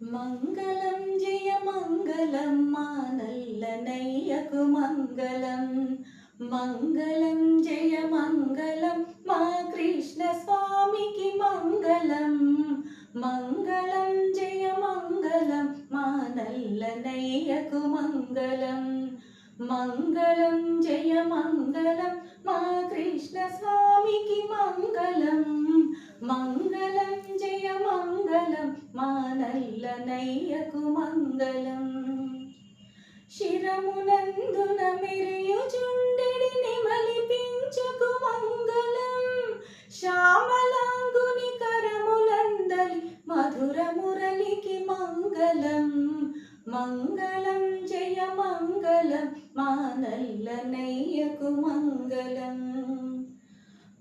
మంగళం జయ మంగళం మా నల్లనయ్యకు మంగళం. మంగళం జయ మంగళం మా కృష్ణ స్వామికి మంగళం. మంగళం జయ మంగళం మా నల్లనయ్యకు మంగళం. మంగళం జయ మంగళం మా కృష్ణ స్వామికి మంగళం. మంగళం జయ మంగళం మా నల్లనయ్యకు మంగళం. శిరమునందున మెరియుచుండెడి నెమలి పింఛకు మంగళం. శ్యామలాంగుని కరములందలి మధుర మురళికి మంగళం. మంగళం జయ మంగళం మా నల్లనయ్యకు మంగళం.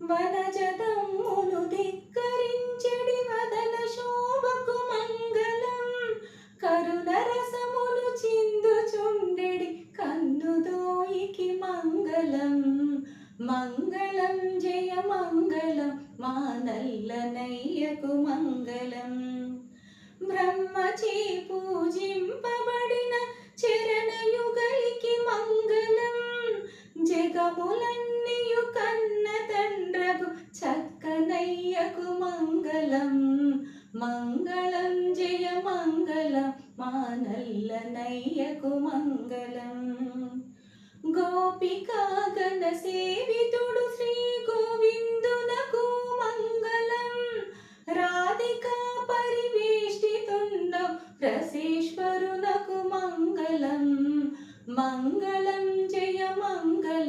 వనజదమ్మును ధిక్కరించెడి వదన శోభకు మంగళం. కరుణరసమును చిందుచుండెడి కన్నుదోయికి మంగళం. మంగళం జయ మంగళం మా నల్లనయ్యకు మంగళం. బ్రహ్మచే పూజింపబడిన చరణయుగలికి మంగళం. జగములన్నీయు కన్న తండ్రగు చక్కనయ్యకు మంగళం. మంగళం జయ మంగళం మా నల్లనయ్యకు మంగళం. గోపికా గణ సేవి